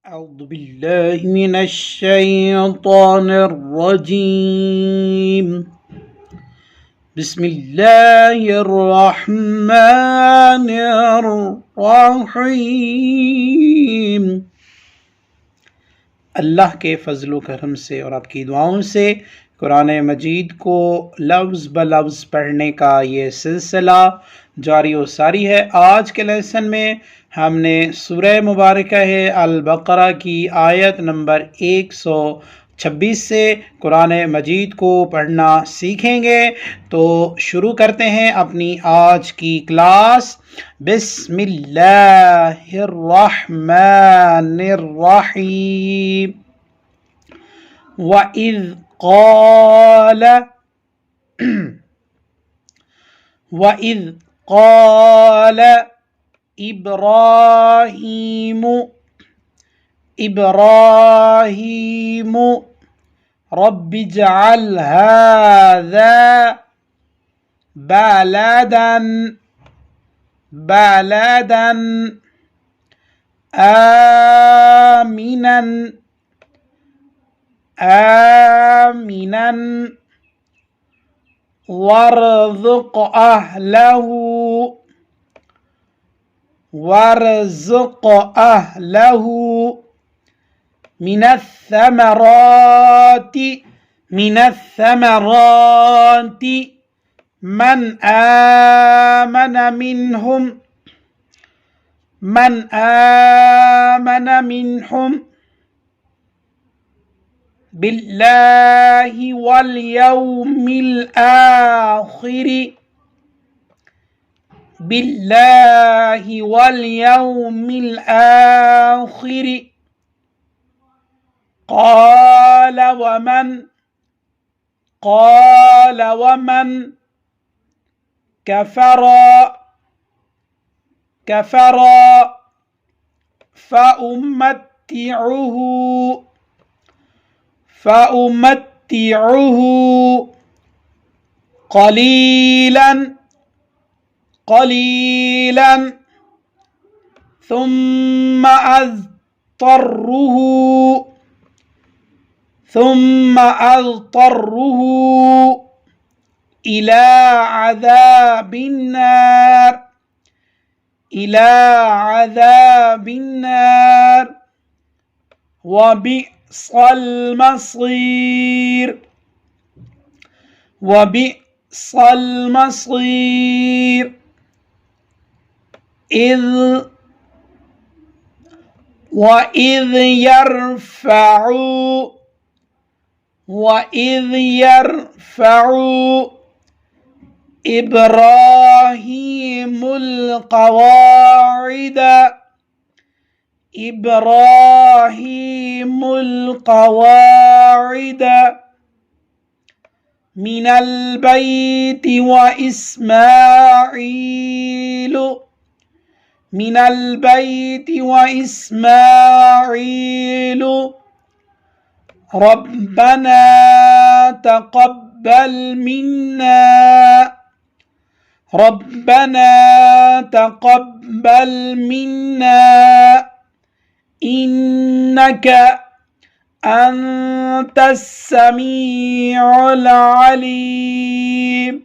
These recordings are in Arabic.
أعوذ بالله من الشيطان الرجيم. بسم الله الرحمن الرحيم। अल्लाह के फजल करम से और आपकी दुआओं से कुरान मजीद को लफ्ज़ ब लफ्ज़ पढ़ने का ये सिलसिला जारी व सारी है। आज के लेसन में हमने सूरह मुबारक है अल बकरा की आयत नंबर 126 से कुरान मजीद को पढ़ना सीखेंगे। तो शुरू करते हैं अपनी आज की क्लास। बिस्मिल्लाहिर्रहमानिर्रहीम। वइज़ क़ाल इब्राहीम रब्बिजअल हाज़ा बलदन आमिनन वरज़ुक़ अहलहू मिनस्समराति मन आमन मिनहुम बिल्लाहि वल यौमिल आखिर قال ومن كفر فأمتعه قليلا ثم أضطره إلى عذاب النار وبئس المصير وإذ يرفع إبراهيم القواعد من البيت وإسماعيل ربنا تقبل منا إنك أنت السميع العليم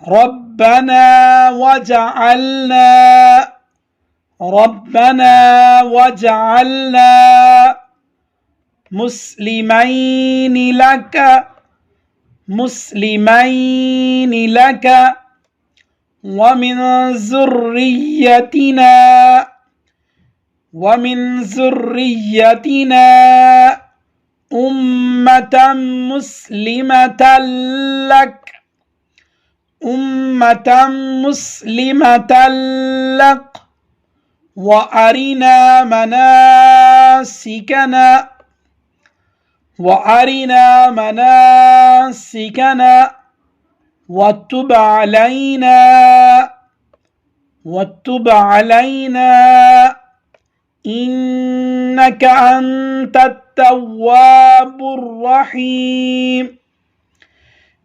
ربنا وجعلنا مسلمين لك ومن ذريتنا أمة مسلمة لك وأرنا مناسكنا وتب علينا إنك أنت التواب الرحيم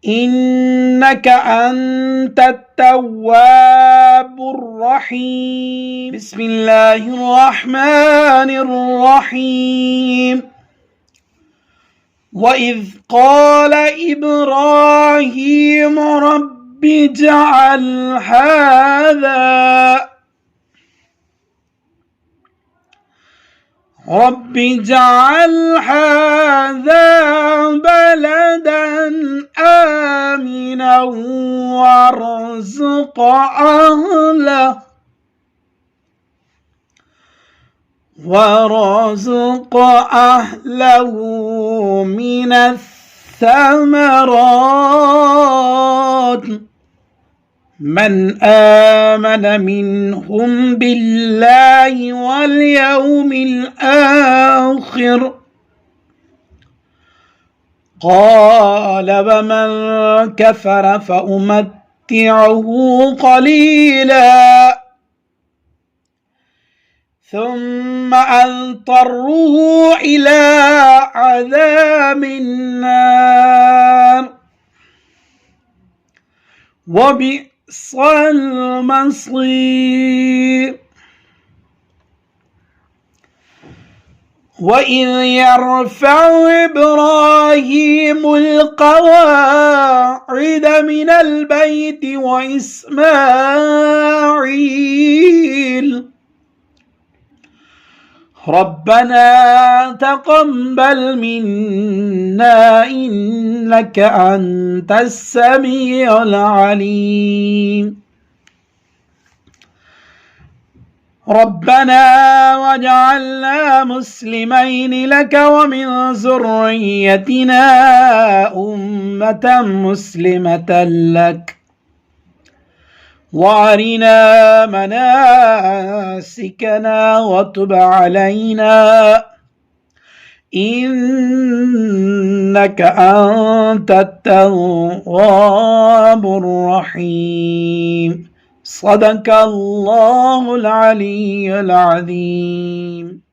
إنك أنت التواب الرحيم. بسم الله الرحمن الرحيم. وإذ قال إبراهيم رب اجعل هذا بلدا آمنا وارزق أهله من الثمرات من آمن منهم بالله واليوم الآخر قال ومن كفر فأمتعه قليلا ثم أضطره إلى عذاب النار وبئس المصير. وإذ يرفع إبراهيم القواعد من البيت وإسماعيل ربنا تقبل منا إنك أنت السميع العليم ربنا واجعلنا مسلمين لك ومن ذريتنا أمة مسلمة لك وارنا مناسكنا وتب علينا إنك أنت التواب الرحيم. صدق الله العلي العظيم.